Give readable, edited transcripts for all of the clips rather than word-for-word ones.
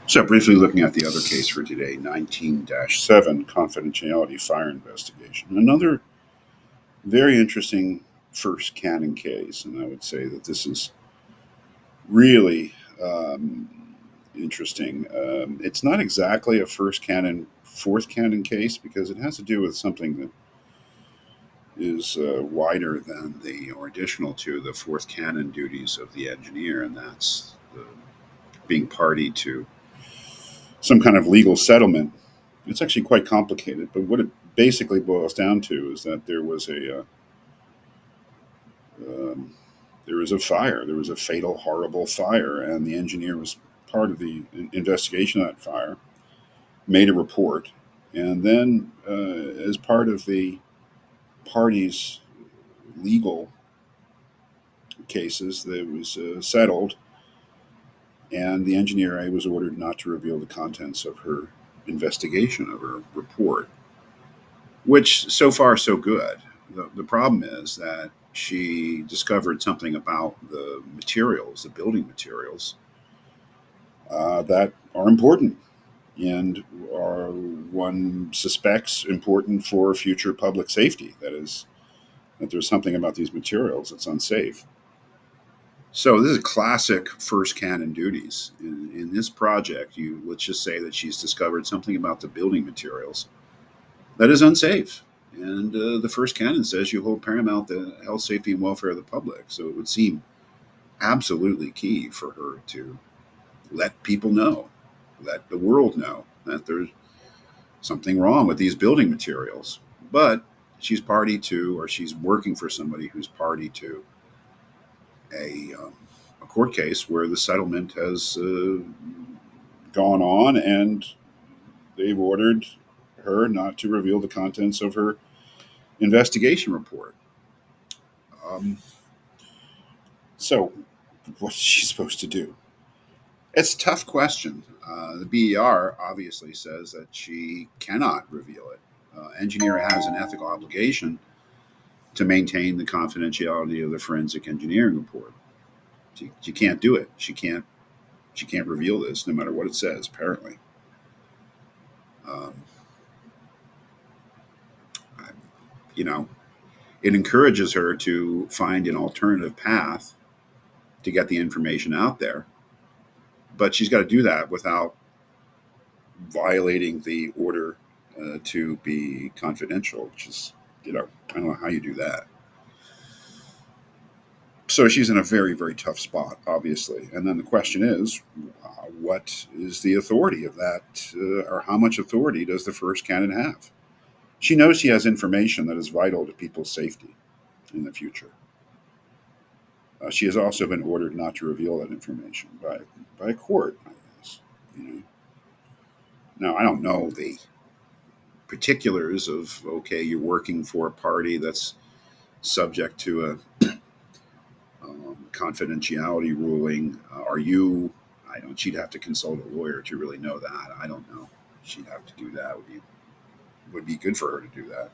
So, briefly looking at the other case for today, 19-7 confidentiality fire investigation. Another very interesting first canon case, and I would say that this is really interesting. It's not exactly a first canon, fourth canon case because it has to do with something that is wider than the, or additional to the fourth canon duties of the engineer, and that's being party to some kind of legal settlement. It's actually quite complicated, but what it basically boils down to is that um, there was a fire. There was a fatal, horrible fire, and the engineer was part of the investigation of that fire. Made a report, and then, as part of the parties' legal cases, that was settled, and the engineer A was ordered not to reveal the contents of her investigation of her report, which so far so good. The problem is that she discovered something about the materials, the building materials, that are important and are, one suspects, important for future public safety. That is, that there's something about these materials that's unsafe. So this is classic first canon duties. In this project, you let's just say that she's discovered something about the building materials that is unsafe. And the first canon says you hold paramount the health, safety, and welfare of the public. So it would seem absolutely key for her to let people know, let the world know that there's something wrong with these building materials. But she's party to, or she's working for somebody who's party to a, um, a court case where the settlement has gone on, and they've ordered her not to reveal the contents of her investigation report. Um, so, what's she supposed to do? It's a tough question. The BER obviously says that she cannot reveal it. Engineer has an ethical obligation to maintain the confidentiality of the forensic engineering report. She can't do it. She can't reveal this, no matter what it says. Apparently, um, I, you know, it encourages her to find an alternative path to get the information out there, but she's got to do that without violating the order to be confidential, which is, I don't know how you do that. So she's in a very, very tough spot, obviously. And then the question is, what is the authority of that, or how much authority does the first canon have? She knows she has information that is vital to people's safety in the future. She has also been ordered not to reveal that information by a court, I guess. You know, now I don't know the particulars of, okay, you're working for a party that's subject to a confidentiality ruling. Are you? I don't. She'd have to consult a lawyer to really know that. I don't know. She'd have to do that. Would be good for her to do that.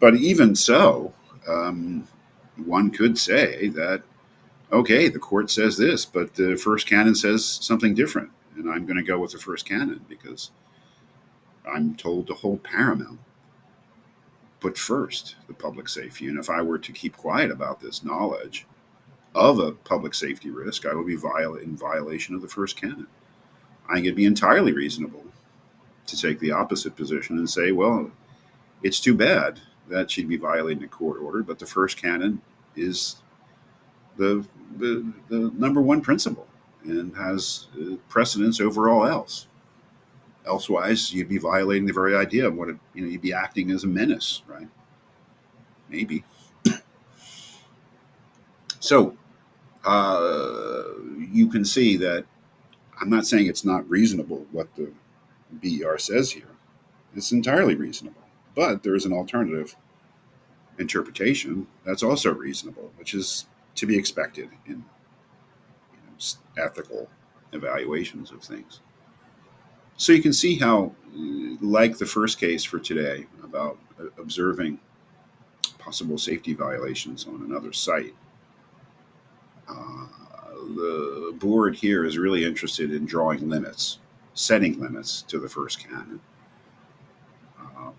But even so, um, one could say that, okay, the court says this, but the first canon says something different, and I'm going to go with the first canon because I'm told to hold paramount, put first the public safety. And if I were to keep quiet about this knowledge of a public safety risk, I would be in violation of the first canon. I think it'd be entirely reasonable to take the opposite position and say, well, it's too bad that she'd be violating a court order, but the first canon is the number one principle and has precedence over all else. Elsewise, you'd be violating the very idea of what it, you'd be acting as a menace, right? Maybe. So you can see that I'm not saying it's not reasonable what the BER says here. It's entirely reasonable. But there is an alternative interpretation that's also reasonable, which is to be expected in ethical evaluations of things. So you can see how, like the first case for today about observing possible safety violations on another site, uh, the board here is really interested in drawing limits, setting limits to the first canon. Uh,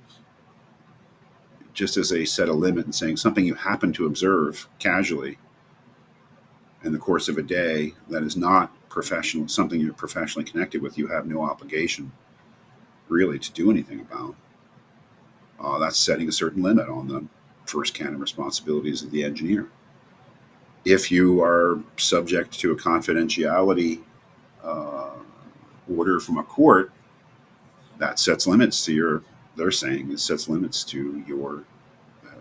just as they set a limit and saying something you happen to observe casually in the course of a day that is not professional, something you're professionally connected with, you have no obligation really to do anything about. That's setting a certain limit on the first canon responsibilities of the engineer. If you are subject to a confidentiality uh, order from a court, that sets limits to your, they're saying it sets limits to your uh,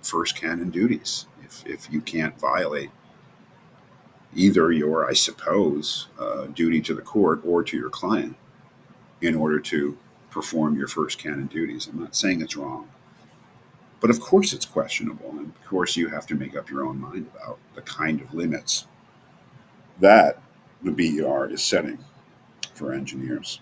first canon duties. If you can't violate either your, I suppose, duty to the court or to your client in order to perform your first canon duties. I'm not saying it's wrong, but of course it's questionable. And of course you have to make up your own mind about the kind of limits that the BER is setting for engineers.